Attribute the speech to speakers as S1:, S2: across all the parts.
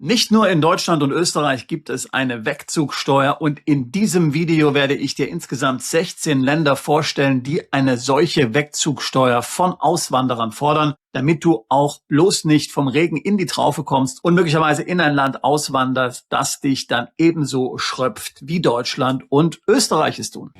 S1: Nicht nur in Deutschland und Österreich gibt es eine Wegzugsteuer und in diesem Video werde ich dir insgesamt 16 Länder vorstellen, die eine solche Wegzugsteuer von Auswanderern fordern, damit du auch bloß nicht vom Regen in die Traufe kommst und möglicherweise in ein Land auswanderst, das dich dann ebenso schröpft wie Deutschland und Österreich es tun.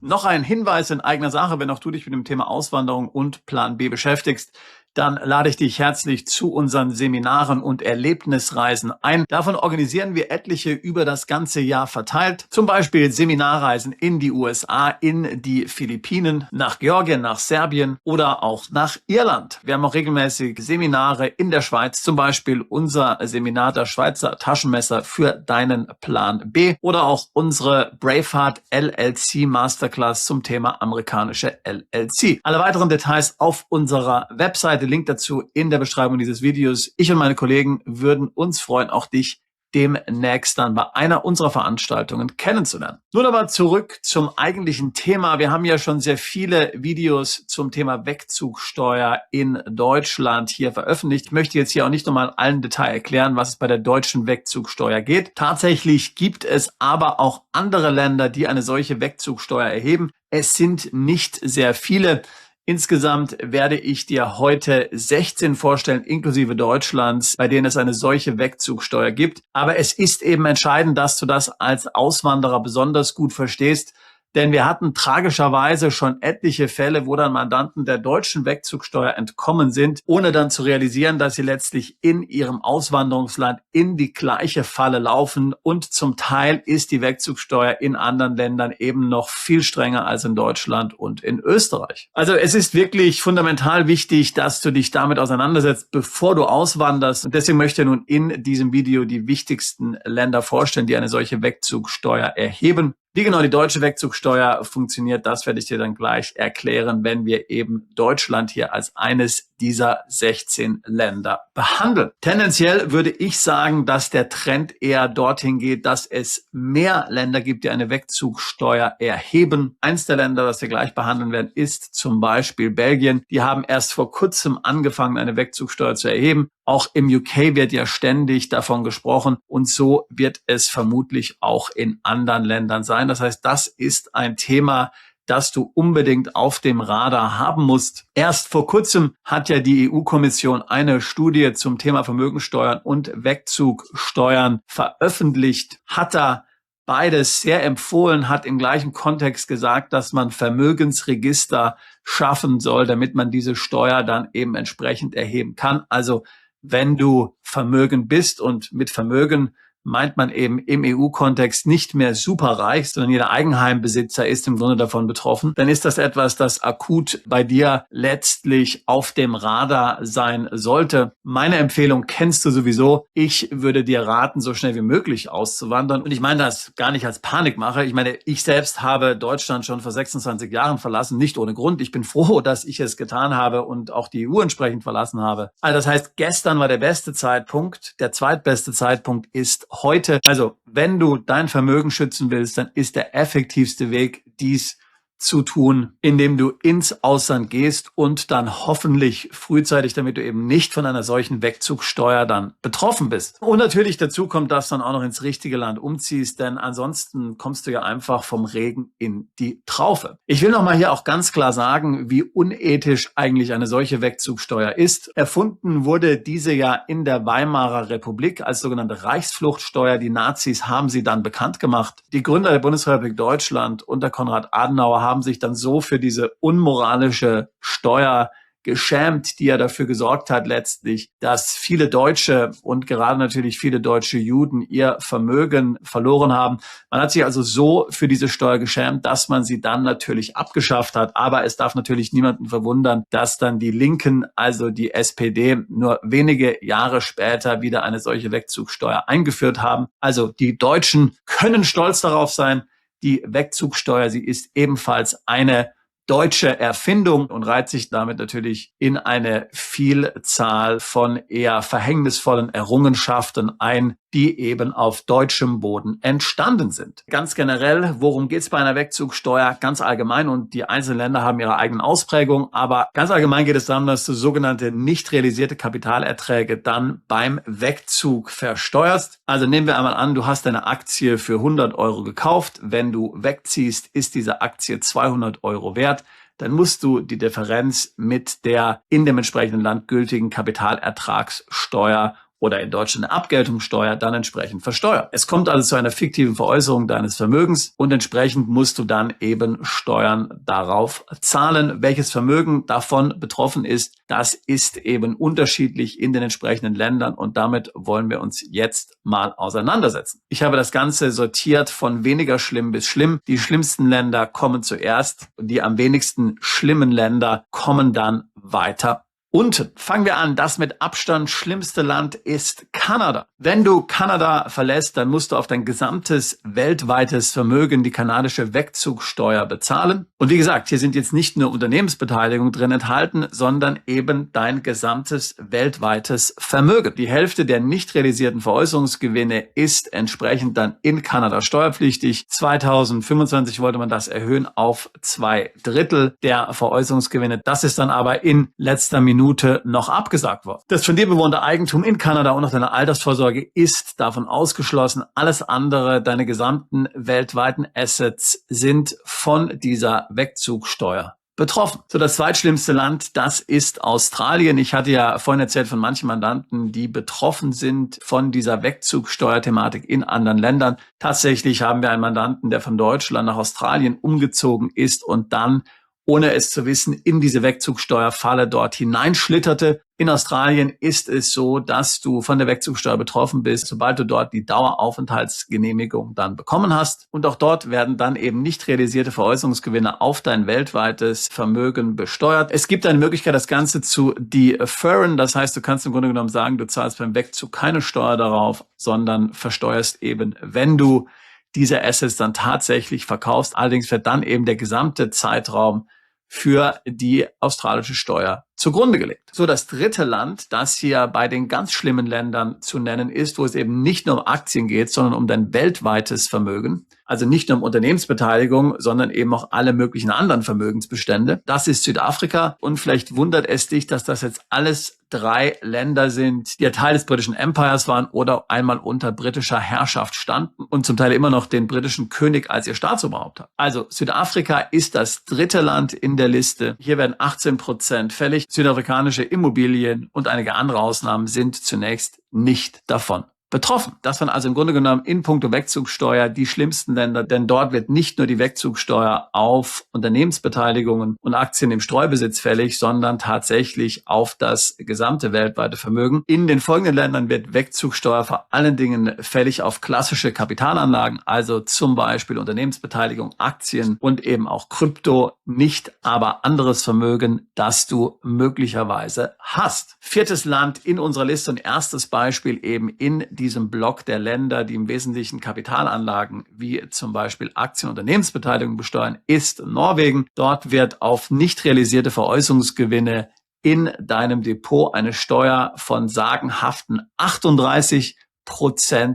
S1: Noch ein Hinweis in eigener Sache, wenn auch du dich mit dem Thema Auswanderung und Plan B beschäftigst, dann lade ich dich herzlich zu unseren Seminaren und Erlebnisreisen ein. Davon organisieren wir etliche über das ganze Jahr verteilt. Zum Beispiel Seminarreisen in die USA, in die Philippinen, nach Georgien, nach Serbien oder auch nach Irland. Wir haben auch regelmäßig Seminare in der Schweiz, zum Beispiel unser Seminar das Schweizer Taschenmesser für deinen Plan B oder auch unsere Braveheart LLC Masterclass zum Thema amerikanische LLC. Alle weiteren Details auf unserer Webseite. Link dazu in der Beschreibung dieses Videos. Ich und meine Kollegen würden uns freuen, auch dich demnächst dann bei einer unserer Veranstaltungen kennenzulernen. Nun aber zurück zum eigentlichen Thema. Wir haben ja schon sehr viele Videos zum Thema Wegzugsteuer in Deutschland hier veröffentlicht. Ich möchte jetzt hier auch nicht nochmal in allen Detail erklären, was es bei der deutschen Wegzugsteuer geht. Tatsächlich gibt es aber auch andere Länder, die eine solche Wegzugsteuer erheben. Es sind nicht sehr viele. Insgesamt werde ich dir heute 16 vorstellen, inklusive Deutschlands, bei denen es eine solche Wegzugsteuer gibt. Aber es ist eben entscheidend, dass du das als Auswanderer besonders gut verstehst. Denn wir hatten tragischerweise schon etliche Fälle, wo dann Mandanten der deutschen Wegzugsteuer entkommen sind, ohne dann zu realisieren, dass sie letztlich in ihrem Auswanderungsland in die gleiche Falle laufen. Und zum Teil ist die Wegzugsteuer in anderen Ländern eben noch viel strenger als in Deutschland und in Österreich. Also es ist wirklich fundamental wichtig, dass du dich damit auseinandersetzt, bevor du auswanderst. Und deswegen möchte ich nun in diesem Video die wichtigsten Länder vorstellen, die eine solche Wegzugsteuer erheben. Wie genau die deutsche Wegzugsteuer funktioniert, das werde ich dir dann gleich erklären, wenn wir eben Deutschland hier als eines dieser 16 Länder behandeln. Tendenziell würde ich sagen, dass der Trend eher dorthin geht, dass es mehr Länder gibt, die eine Wegzugsteuer erheben. Eins der Länder, das wir gleich behandeln werden, ist zum Beispiel Belgien. Die haben erst vor kurzem angefangen, eine Wegzugsteuer zu erheben. Auch im UK wird ja ständig davon gesprochen und so wird es vermutlich auch in anderen Ländern sein. Das heißt, das ist ein Thema, das du unbedingt auf dem Radar haben musst. Erst vor kurzem hat ja die EU-Kommission eine Studie zum Thema Vermögensteuern und Wegzugsteuern veröffentlicht, hat da beides sehr empfohlen, hat im gleichen Kontext gesagt, dass man Vermögensregister schaffen soll, damit man diese Steuer dann eben entsprechend erheben kann. Also wenn du Vermögen bist, und mit Vermögen meint man eben im EU-Kontext nicht mehr superreich, sondern jeder Eigenheimbesitzer ist im Grunde davon betroffen, dann ist das etwas, das akut bei dir letztlich auf dem Radar sein sollte. Meine Empfehlung kennst du sowieso. Ich würde dir raten, so schnell wie möglich auszuwandern. Und ich meine das gar nicht als Panikmache. Ich meine, ich selbst habe Deutschland schon vor 26 Jahren verlassen, nicht ohne Grund. Ich bin froh, dass ich es getan habe und auch die EU entsprechend verlassen habe. Also das heißt, gestern war der beste Zeitpunkt. Der zweitbeste Zeitpunkt ist heute. Also wenn du dein Vermögen schützen willst, dann ist der effektivste Weg, dies zu tun, indem du ins Ausland gehst und dann hoffentlich frühzeitig, damit du eben nicht von einer solchen Wegzugsteuer dann betroffen bist. Und natürlich dazu kommt, dass du dann auch noch ins richtige Land umziehst, denn ansonsten kommst du ja einfach vom Regen in die Traufe. Ich will nochmal hier auch ganz klar sagen, wie unethisch eigentlich eine solche Wegzugsteuer ist. Erfunden wurde diese ja in der Weimarer Republik als sogenannte Reichsfluchtsteuer. Die Nazis haben sie dann bekannt gemacht. Die Gründer der Bundesrepublik Deutschland unter Konrad Adenauer haben sich dann so für diese unmoralische Steuer geschämt, die ja dafür gesorgt hat letztlich, dass viele Deutsche und gerade natürlich viele deutsche Juden ihr Vermögen verloren haben. Man hat sich also so für diese Steuer geschämt, dass man sie dann natürlich abgeschafft hat. Aber es darf natürlich niemanden verwundern, dass dann die Linken, also die SPD, nur wenige Jahre später wieder eine solche Wegzugsteuer eingeführt haben. Also die Deutschen können stolz darauf sein. Die Wegzugsteuer, sie ist ebenfalls eine deutsche Erfindung und reiht sich damit natürlich in eine Vielzahl von eher verhängnisvollen Errungenschaften ein, die eben auf deutschem Boden entstanden sind. Ganz generell, worum geht es bei einer Wegzugsteuer? Ganz allgemein, und die einzelnen Länder haben ihre eigenen Ausprägungen, aber ganz allgemein geht es darum, dass du sogenannte nicht realisierte Kapitalerträge dann beim Wegzug versteuerst. Also nehmen wir einmal an, du hast eine Aktie für 100 Euro gekauft. Wenn du wegziehst, ist diese Aktie 200 Euro wert. Dann musst du die Differenz mit der in dem entsprechenden Land gültigen Kapitalertragssteuer oder in Deutschland eine Abgeltungssteuer dann entsprechend versteuern. Es kommt also zu einer fiktiven Veräußerung deines Vermögens und entsprechend musst du dann eben Steuern darauf zahlen. Welches Vermögen davon betroffen ist, das ist eben unterschiedlich in den entsprechenden Ländern und damit wollen wir uns jetzt mal auseinandersetzen. Ich habe das Ganze sortiert von weniger schlimm bis schlimm. Die schlimmsten Länder kommen zuerst und die am wenigsten schlimmen Länder kommen dann weiter unten. Fangen wir an. Das mit Abstand schlimmste Land ist Kanada. Wenn du Kanada verlässt, dann musst du auf dein gesamtes weltweites Vermögen die kanadische Wegzugsteuer bezahlen. Und wie gesagt, hier sind jetzt nicht nur Unternehmensbeteiligung drin enthalten, sondern eben dein gesamtes weltweites Vermögen. Die Hälfte der nicht realisierten Veräußerungsgewinne ist entsprechend dann in Kanada steuerpflichtig. 2025 wollte man das erhöhen auf 2/3 der Veräußerungsgewinne. Das ist dann aber in letzter Minute noch abgesagt worden. Das von dir bewohnte Eigentum in Kanada und auch deine Altersvorsorge ist davon ausgeschlossen. Alles andere, deine gesamten weltweiten Assets sind von dieser Wegzugsteuer betroffen. So, das zweitschlimmste Land, das ist Australien. Ich hatte ja vorhin erzählt von manchen Mandanten, die betroffen sind von dieser Wegzugsteuerthematik in anderen Ländern. Tatsächlich haben wir einen Mandanten, der von Deutschland nach Australien umgezogen ist und dann, ohne es zu wissen, in diese Wegzugsteuerfalle dort hineinschlitterte. In Australien ist es so, dass du von der Wegzugsteuer betroffen bist, sobald du dort die Daueraufenthaltsgenehmigung dann bekommen hast. Und auch dort werden dann eben nicht realisierte Veräußerungsgewinne auf dein weltweites Vermögen besteuert. Es gibt eine Möglichkeit, das Ganze zu deferen. Das heißt, du kannst im Grunde genommen sagen, du zahlst beim Wegzug keine Steuer darauf, sondern versteuerst eben, wenn du diese Assets dann tatsächlich verkaufst. Allerdings wird dann eben der gesamte Zeitraum für die australische Steuer zugrunde gelegt. So, das dritte Land, das hier bei den ganz schlimmen Ländern zu nennen ist, wo es eben nicht nur um Aktien geht, sondern um dein weltweites Vermögen. Also nicht nur um Unternehmensbeteiligung, sondern eben auch alle möglichen anderen Vermögensbestände. Das ist Südafrika. Und vielleicht wundert es dich, dass das jetzt alles 3 Länder sind, die ja Teil des britischen Empires waren oder einmal unter britischer Herrschaft standen und zum Teil immer noch den britischen König als ihr Staatsoberhaupt haben. Also Südafrika ist das dritte Land in der Liste. Hier werden 18% fällig. Südafrikanische Immobilien und einige andere Ausnahmen sind zunächst nicht davon betroffen. Das waren also im Grunde genommen in puncto Wegzugsteuer die schlimmsten Länder, denn dort wird nicht nur die Wegzugsteuer auf Unternehmensbeteiligungen und Aktien im Streubesitz fällig, sondern tatsächlich auf das gesamte weltweite Vermögen. In den folgenden Ländern wird Wegzugsteuer vor allen Dingen fällig auf klassische Kapitalanlagen, also zum Beispiel Unternehmensbeteiligung, Aktien und eben auch Krypto, nicht aber anderes Vermögen, das du möglicherweise hast. Viertes Land in unserer Liste und erstes Beispiel eben in diesem Block der Länder, die im Wesentlichen Kapitalanlagen wie zum Beispiel Aktien- und Unternehmensbeteiligung besteuern, ist Norwegen. Dort wird auf nicht realisierte Veräußerungsgewinne in deinem Depot eine Steuer von sagenhaften 38%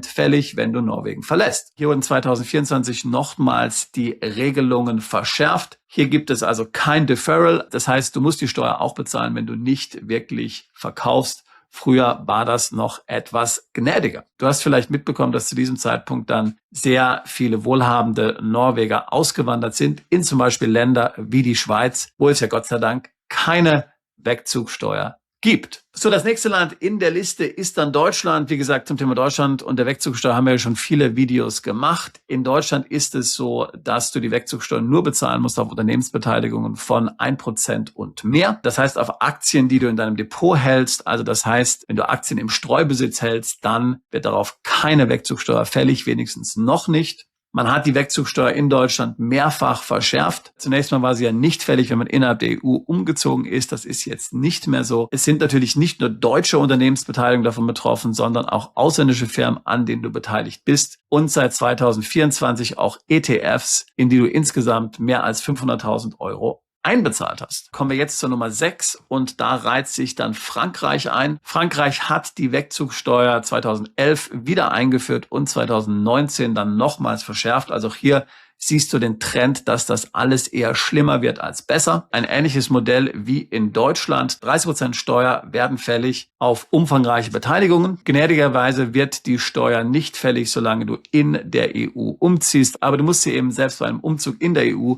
S1: fällig, wenn du Norwegen verlässt. Hier wurden 2024 nochmals die Regelungen verschärft. Hier gibt es also kein Deferral. Das heißt, du musst die Steuer auch bezahlen, wenn du nicht wirklich verkaufst. Früher war das noch etwas gnädiger. Du hast vielleicht mitbekommen, dass zu diesem Zeitpunkt dann sehr viele wohlhabende Norweger ausgewandert sind, in zum Beispiel Länder wie die Schweiz, wo es ja Gott sei Dank keine Wegzugsteuer gibt. So, das nächste Land in der Liste ist dann Deutschland. Wie gesagt, zum Thema Deutschland und der Wegzugsteuer haben wir ja schon viele Videos gemacht. In Deutschland ist es so, dass du die Wegzugsteuer nur bezahlen musst auf Unternehmensbeteiligungen von 1% und mehr. Das heißt, auf Aktien, die du in deinem Depot hältst, also das heißt, wenn du Aktien im Streubesitz hältst, dann wird darauf keine Wegzugsteuer fällig, wenigstens noch nicht. Man hat die Wegzugsteuer in Deutschland mehrfach verschärft. Zunächst mal war sie ja nicht fällig, wenn man innerhalb der EU umgezogen ist. Das ist jetzt nicht mehr so. Es sind natürlich nicht nur deutsche Unternehmensbeteiligungen davon betroffen, sondern auch ausländische Firmen, an denen du beteiligt bist. Und seit 2024 auch ETFs, in die du insgesamt mehr als 500.000 € einbezahlt hast. Kommen wir jetzt zur Nummer 6 und da reiht sich dann Frankreich ein. Frankreich hat die Wegzugsteuer 2011 wieder eingeführt und 2019 dann nochmals verschärft. Also auch hier siehst du den Trend, dass das alles eher schlimmer wird als besser. Ein ähnliches Modell wie in Deutschland. 30% Steuer werden fällig auf umfangreiche Beteiligungen. Gnädigerweise wird die Steuer nicht fällig, solange du in der EU umziehst. Aber du musst sie eben selbst bei einem Umzug in der EU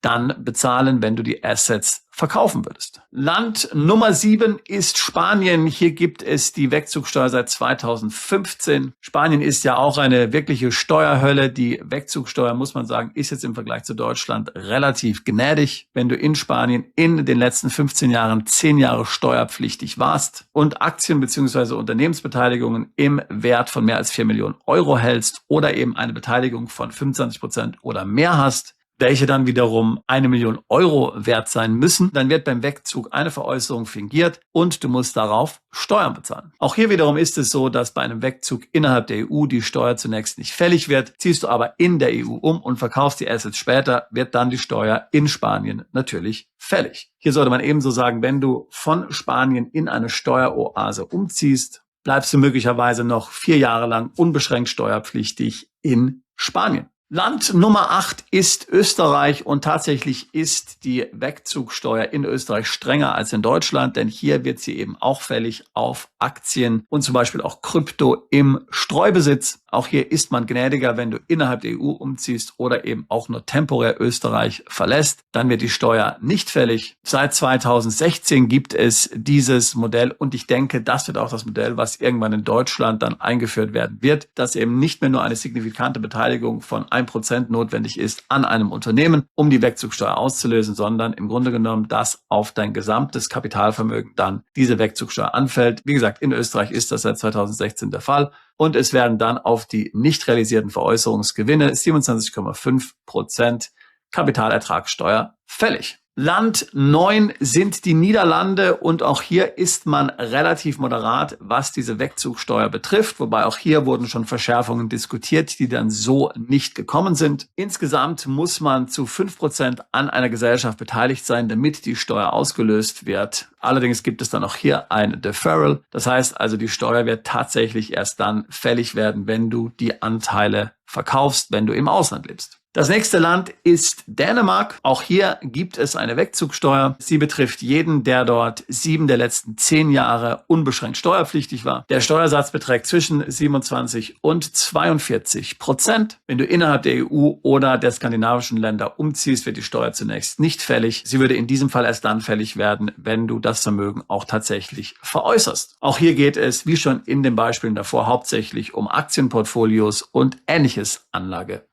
S1: dann bezahlen, wenn du die Assets verkaufen würdest. Land Nummer 7 ist Spanien. Hier gibt es die Wegzugsteuer seit 2015. Spanien ist ja auch eine wirkliche Steuerhölle. Die Wegzugsteuer, muss man sagen, ist jetzt im Vergleich zu Deutschland relativ gnädig. Wenn du in Spanien in den letzten 15 Jahren 10 Jahre steuerpflichtig warst und Aktien bzw. Unternehmensbeteiligungen im Wert von mehr als 4 Millionen Euro hältst oder eben eine Beteiligung von 25% oder mehr hast, welche dann wiederum 1 Million Euro wert sein müssen, dann wird beim Wegzug eine Veräußerung fingiert und du musst darauf Steuern bezahlen. Auch hier wiederum ist es so, dass bei einem Wegzug innerhalb der EU die Steuer zunächst nicht fällig wird. Ziehst du aber in der EU um und verkaufst die Assets später, wird dann die Steuer in Spanien natürlich fällig. Hier sollte man ebenso sagen, wenn du von Spanien in eine Steueroase umziehst, bleibst du möglicherweise noch 4 Jahre lang unbeschränkt steuerpflichtig in Spanien. Land Nummer 8 ist Österreich und tatsächlich ist die Wegzugsteuer in Österreich strenger als in Deutschland, denn hier wird sie eben auch fällig auf Aktien und zum Beispiel auch Krypto im Streubesitz. Auch hier ist man gnädiger, wenn du innerhalb der EU umziehst oder eben auch nur temporär Österreich verlässt, dann wird die Steuer nicht fällig. Seit 2016 gibt es dieses Modell und ich denke, das wird auch das Modell, was irgendwann in Deutschland dann eingeführt werden wird, dass eben nicht mehr nur eine signifikante Beteiligung von 1% notwendig ist an einem Unternehmen, um die Wegzugsteuer auszulösen, sondern im Grunde genommen, dass auf dein gesamtes Kapitalvermögen dann diese Wegzugsteuer anfällt. Wie gesagt, in Österreich ist das seit 2016 der Fall und es werden dann auf die nicht realisierten Veräußerungsgewinne 27,5% Kapitalertragssteuer fällig. Land 9 sind die Niederlande und auch hier ist man relativ moderat, was diese Wegzugsteuer betrifft, wobei auch hier wurden schon Verschärfungen diskutiert, die dann so nicht gekommen sind. Insgesamt muss man zu 5% an einer Gesellschaft beteiligt sein, damit die Steuer ausgelöst wird. Allerdings gibt es dann auch hier ein Deferral. Das heißt also, die Steuer wird tatsächlich erst dann fällig werden, wenn du die Anteile verkaufst, wenn du im Ausland lebst. Das nächste Land ist Dänemark. Auch hier gibt es eine Wegzugsteuer. Sie betrifft jeden, der dort 7 der letzten 10 Jahre unbeschränkt steuerpflichtig war. Der Steuersatz beträgt zwischen 27 und 42%. Wenn du innerhalb der EU oder der skandinavischen Länder umziehst, wird die Steuer zunächst nicht fällig. Sie würde in diesem Fall erst dann fällig werden, wenn du das Vermögen auch tatsächlich veräußerst. Auch hier geht es, wie schon in den Beispielen davor, hauptsächlich um Aktienportfolios und ähnliches Anlagevermögen.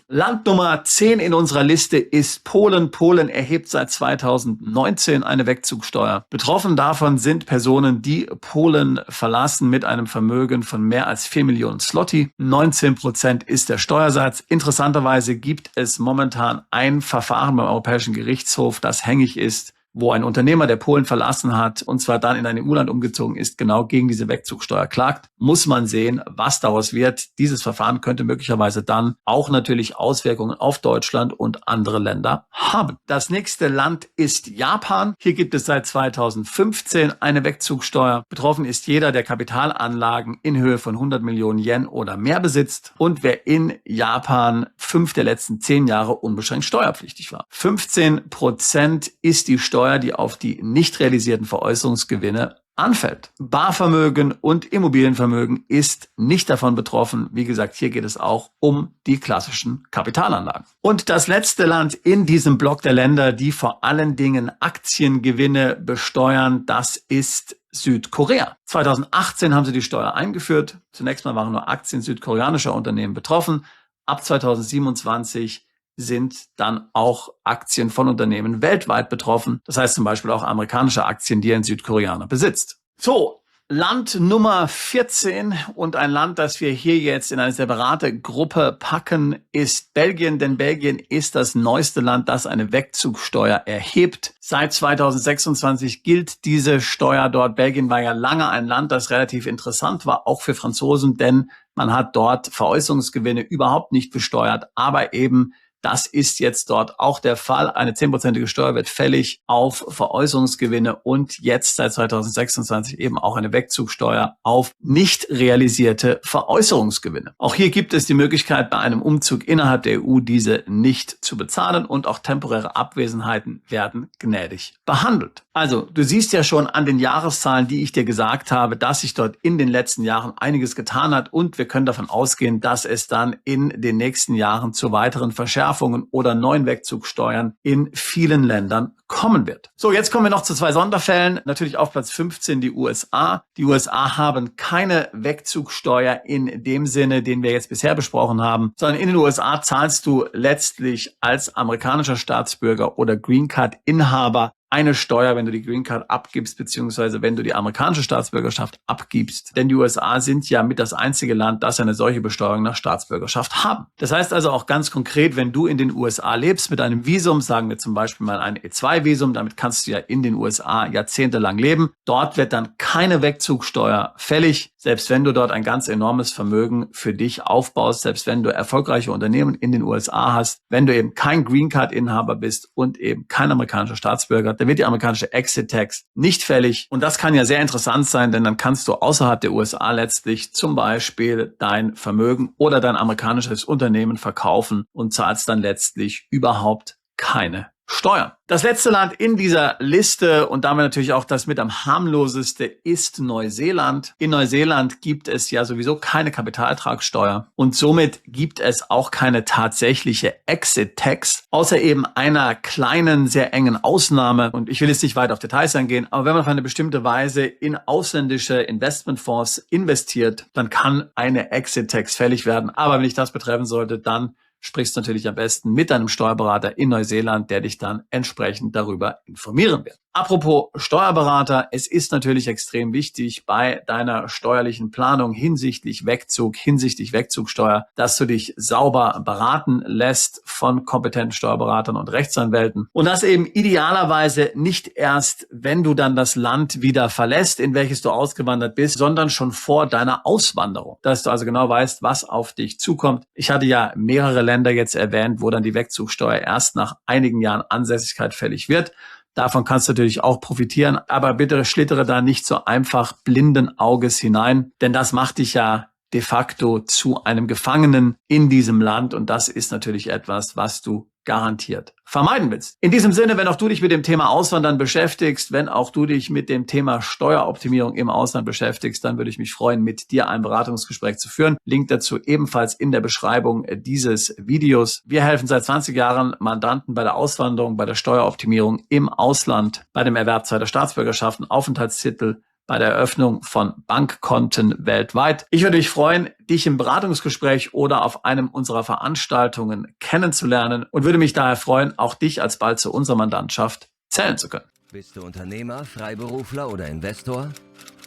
S1: Land Nummer 10 in unserer Liste ist Polen. Polen erhebt seit 2019 eine Wegzugsteuer. Betroffen davon sind Personen, die Polen verlassen mit einem Vermögen von mehr als 4 Millionen Zloty. 19% ist der Steuersatz. Interessanterweise gibt es momentan ein Verfahren beim Europäischen Gerichtshof, das hängig ist, wo ein Unternehmer, der Polen verlassen hat und zwar dann in ein EU-Land umgezogen ist, genau gegen diese Wegzugsteuer klagt. Muss man sehen, was daraus wird. Dieses Verfahren könnte möglicherweise dann auch natürlich Auswirkungen auf Deutschland und andere Länder haben. Das nächste Land ist Japan. Hier gibt es seit 2015 eine Wegzugsteuer. Betroffen ist jeder, der Kapitalanlagen in Höhe von 100 Millionen Yen oder mehr besitzt und wer in Japan 5 der letzten 10 Jahre unbeschränkt steuerpflichtig war. 15% ist die Steuer, die auf die nicht realisierten Veräußerungsgewinne anfällt. Barvermögen und Immobilienvermögen ist nicht davon betroffen. Wie gesagt, hier geht es auch um die klassischen Kapitalanlagen. Und das letzte Land in diesem Block der Länder, die vor allen Dingen Aktiengewinne besteuern, das ist Südkorea. 2018 haben sie die Steuer eingeführt. Zunächst mal waren nur Aktien südkoreanischer Unternehmen betroffen. Ab 2027 sind dann auch Aktien von Unternehmen weltweit betroffen. Das heißt zum Beispiel auch amerikanische Aktien, die ein Südkoreaner besitzt. So, Land Nummer 14 und ein Land, das wir hier jetzt in eine separate Gruppe packen, ist Belgien. Denn Belgien ist das neueste Land, das eine Wegzugsteuer erhebt. Seit 2026 gilt diese Steuer dort. Belgien war ja lange ein Land, das relativ interessant war, auch für Franzosen, denn man hat dort Veräußerungsgewinne überhaupt nicht besteuert, aber eben Das ist jetzt dort auch der Fall. Eine 10%ige Steuer wird fällig auf Veräußerungsgewinne und jetzt seit 2026 eben auch eine Wegzugsteuer auf nicht realisierte Veräußerungsgewinne. Auch hier gibt es die Möglichkeit, bei einem Umzug innerhalb der EU diese nicht zu bezahlen und auch temporäre Abwesenheiten werden gnädig behandelt. Also, du siehst ja schon an den Jahreszahlen, die ich dir gesagt habe, dass sich dort in den letzten Jahren einiges getan hat und wir können davon ausgehen, dass es dann in den nächsten Jahren zu weiteren Verschärfungen oder neuen Wegzugsteuern in vielen Ländern kommen wird. So, jetzt kommen wir noch zu 2 Sonderfällen. Natürlich auf Platz 15 die USA. Die USA haben keine Wegzugsteuer in dem Sinne, den wir jetzt bisher besprochen haben, sondern in den USA zahlst du letztlich als amerikanischer Staatsbürger oder Green Card Inhaber eine Steuer, wenn du die Green Card abgibst, beziehungsweise wenn du die amerikanische Staatsbürgerschaft abgibst. Denn die USA sind ja mit das einzige Land, das eine solche Besteuerung nach Staatsbürgerschaft haben. Das heißt also auch ganz konkret, wenn du in den USA lebst mit einem Visum, sagen wir zum Beispiel mal ein E2-Visum, damit kannst du ja in den USA jahrzehntelang leben. Dort wird dann keine Wegzugsteuer fällig, selbst wenn du dort ein ganz enormes Vermögen für dich aufbaust, selbst wenn du erfolgreiche Unternehmen in den USA hast, wenn du eben kein Green Card-Inhaber bist und eben kein amerikanischer Staatsbürger, dann wird die amerikanische Exit Tax nicht fällig. Und das kann ja sehr interessant sein, denn dann kannst du außerhalb der USA letztlich zum Beispiel dein Vermögen oder dein amerikanisches Unternehmen verkaufen und zahlst dann letztlich überhaupt keine Steuern. Das letzte Land in dieser Liste und damit natürlich auch das mit am harmloseste ist Neuseeland. In Neuseeland gibt es ja sowieso keine Kapitalertragssteuer und somit gibt es auch keine tatsächliche Exit-Tax, außer eben einer kleinen, sehr engen Ausnahme. Und ich will jetzt nicht weit auf Details eingehen, aber wenn man auf eine bestimmte Weise in ausländische Investmentfonds investiert, dann kann eine Exit-Tax fällig werden. Aber wenn dich das betreffen sollte, dann sprichst du natürlich am besten mit deinem Steuerberater in Neuseeland, der dich dann entsprechend darüber informieren wird. Apropos Steuerberater, es ist natürlich extrem wichtig bei deiner steuerlichen Planung hinsichtlich Wegzug, hinsichtlich Wegzugsteuer, dass du dich sauber beraten lässt von kompetenten Steuerberatern und Rechtsanwälten und das eben idealerweise nicht erst, wenn du dann das Land wieder verlässt, in welches du ausgewandert bist, sondern schon vor deiner Auswanderung, dass du also genau weißt, was auf dich zukommt. Ich hatte ja mehrere Länder jetzt erwähnt, wo dann die Wegzugsteuer erst nach einigen Jahren Ansässigkeit fällig wird. Davon kannst du natürlich auch profitieren, aber bitte schlittere da nicht so einfach blinden Auges hinein, denn das macht dich ja de facto zu einem Gefangenen in diesem Land und das ist natürlich etwas, was du garantiert vermeiden willst. In diesem Sinne, wenn auch du dich mit dem Thema Auswandern beschäftigst, wenn auch du dich mit dem Thema Steueroptimierung im Ausland beschäftigst, dann würde ich mich freuen, mit dir ein Beratungsgespräch zu führen. Link dazu ebenfalls in der Beschreibung dieses Videos. Wir helfen seit 20 Jahren Mandanten bei der Auswanderung, bei der Steueroptimierung im Ausland, bei dem Erwerb zweiter Staatsbürgerschaften, Aufenthaltstitel, bei der Eröffnung von Bankkonten weltweit. Ich würde mich freuen, dich im Beratungsgespräch oder auf einem unserer Veranstaltungen kennenzulernen und würde mich daher freuen, auch dich alsbald zu unserer Mandantschaft zählen zu können.
S2: Bist du Unternehmer, Freiberufler oder Investor?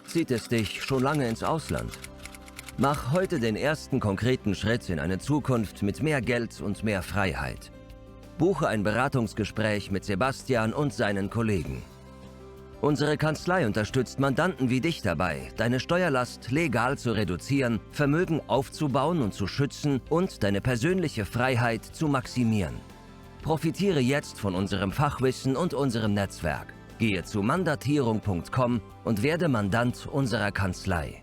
S2: Zieht es dich schon lange ins Ausland? Mach heute den ersten konkreten Schritt in eine Zukunft mit mehr Geld und mehr Freiheit. Buche ein Beratungsgespräch mit Sebastian und seinen Kollegen. Unsere Kanzlei unterstützt Mandanten wie dich dabei, deine Steuerlast legal zu reduzieren, Vermögen aufzubauen und zu schützen und deine persönliche Freiheit zu maximieren. Profitiere jetzt von unserem Fachwissen und unserem Netzwerk. Gehe zu mandatierung.com und werde Mandant unserer Kanzlei.